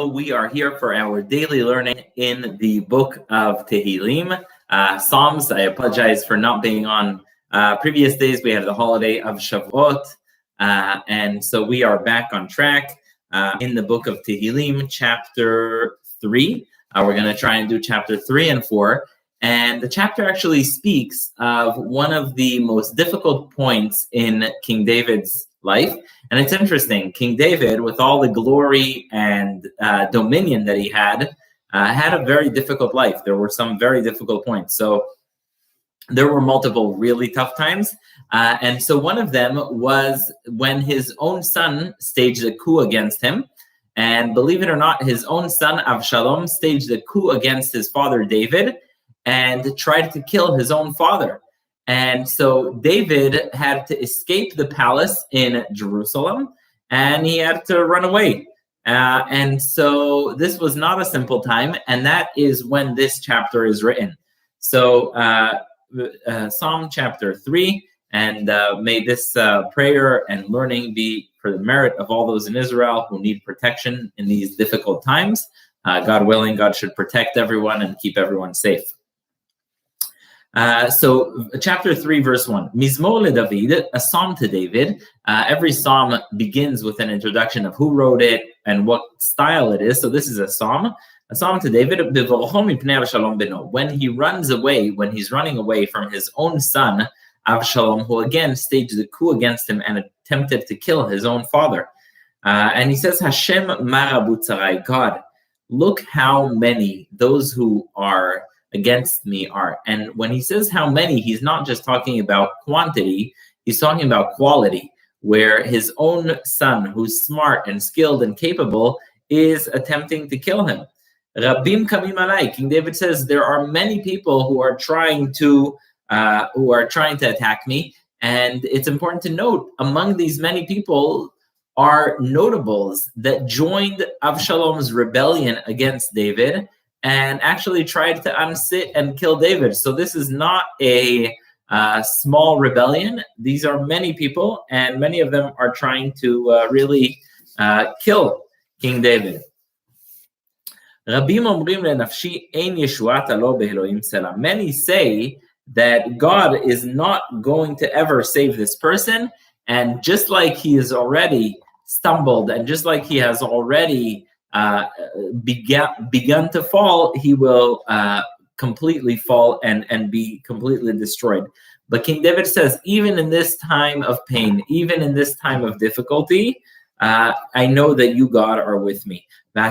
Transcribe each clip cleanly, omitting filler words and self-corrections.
We are here for our daily learning in the book of Tehilim, Psalms. I apologize for not being on previous days. We had the holiday of Shavuot, and so we are back on track in the book of Tehilim, chapter 3. We're going to try and do chapter 3 and 4, and the chapter actually speaks of one of the most difficult points in King David's life. And it's interesting, King David, with all the glory and dominion that he had a very difficult life. There were some very difficult points. So there were multiple really tough times. And so one of them was when his own son staged a coup against him. And believe it or not, his own son, Avshalom, staged a coup against his father, David, and tried to kill his own father. And so David had to escape the palace in Jerusalem, and he had to run away. And so this was not a simple time, and that is when this chapter is written. So Psalm chapter 3, and may this prayer and learning be for the merit of all those in Israel who need protection in these difficult times. God willing, God should protect everyone and keep everyone safe. So chapter 3, verse 1, Mizmor LeDavid, a psalm to David. Every psalm begins with an introduction of who wrote it and what style it is. So this is a psalm to David. When he runs away, when he's running away from his own son, Avshalom, who again staged the coup against him and attempted to kill his own father. And he says, Hashem marabu tzarai, God, look how many those who are against me are. And when he says how many, he's not just talking about quantity, he's talking about quality, where his own son, who's smart and skilled and capable, is attempting to kill him. Rabim kamim alai, King David says, there are many people who are trying to attack me. And it's important to note, among these many people are notables that joined Avshalom's rebellion against David and actually tried to unsit and kill David. So this is not a small rebellion. These are many people, and many of them are trying to really kill King David. Many say that God is not going to ever save this person, and just like he has already stumbled, and just like he has already begun to fall, he will completely fall and be completely destroyed. But King David says, even in this time of pain, even in this time of difficulty, I know that you, God, are with me. You,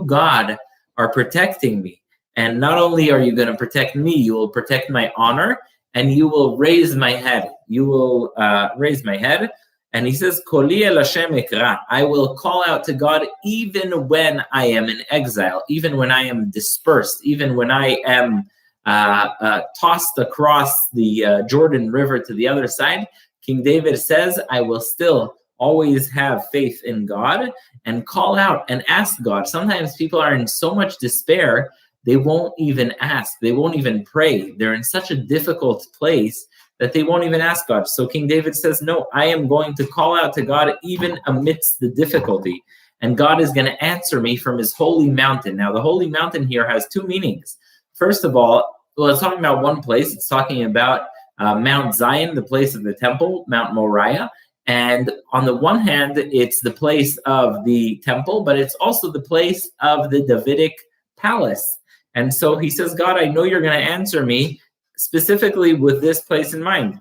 God, are protecting me. And not only are you going to protect me, you will protect my honor, and you will raise my head. You will raise my head. And he says, Koli el Hashem ekra, I will call out to God even when I am in exile, even when I am dispersed, even when I am tossed across the Jordan River to the other side. King David says, I will still always have faith in God and call out and ask God. Sometimes people are in so much despair, they won't even ask. They won't even pray. They're in such a difficult place that they won't even ask God. So King David says, no, I am going to call out to God even amidst the difficulty. And God is going to answer me from his holy mountain. Now, the holy mountain here has two meanings. First of all, well, it's talking about one place. It's talking about Mount Zion, the place of the temple, Mount Moriah. And on the one hand, it's the place of the temple, but it's also the place of the Davidic palace. And so he says, God, I know you're going to answer me, specifically with this place in mind.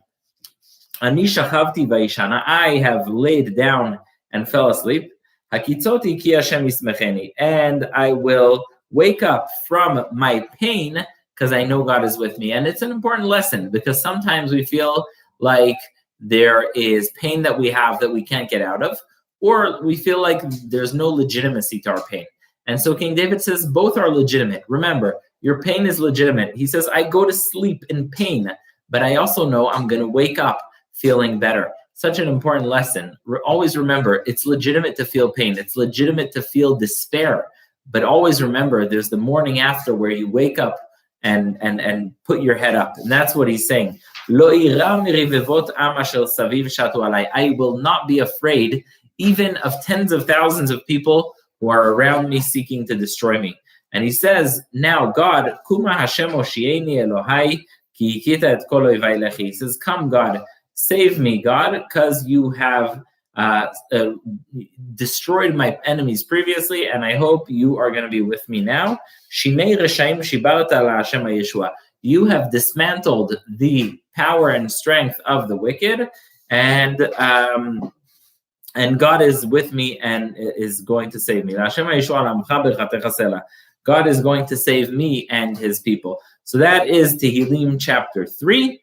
Ani shachavti vayishana, I have laid down and fell asleep. Hakitzoti ki Hashem yismecheni, and I will wake up from my pain because I know God is with me. And it's an important lesson because sometimes we feel like there is pain that we have that we can't get out of, or we feel like there's no legitimacy to our pain. And so King David says both are legitimate. Remember, your pain is legitimate. He says, I go to sleep in pain, but I also know I'm going to wake up feeling better. Such an important lesson. Always remember, it's legitimate to feel pain. It's legitimate to feel despair. But always remember, there's the morning after where you wake up and put your head up. And that's what he's saying. I will not be afraid even of tens of thousands of people who are around me seeking to destroy me. And he says, now God, Kuma Hashem Oshieni Elohai, ki hikita et kol oivai lechi. He says, come God, save me, God, because you have destroyed my enemies previously, and I hope you are going to be with me now. Shinei reshaim shibarta la Hashem Yeshua. You have dismantled the power and strength of the wicked, and God is with me and is going to save me. God is going to save me and his people. So that is Tehilim chapter 3.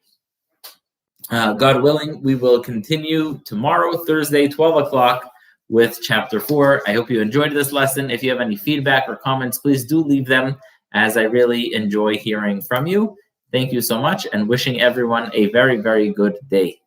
God willing, we will continue tomorrow, Thursday, 12 o'clock, with chapter 4. I hope you enjoyed this lesson. If you have any feedback or comments, please do leave them, as I really enjoy hearing from you. Thank you so much, and wishing everyone a very, very good day.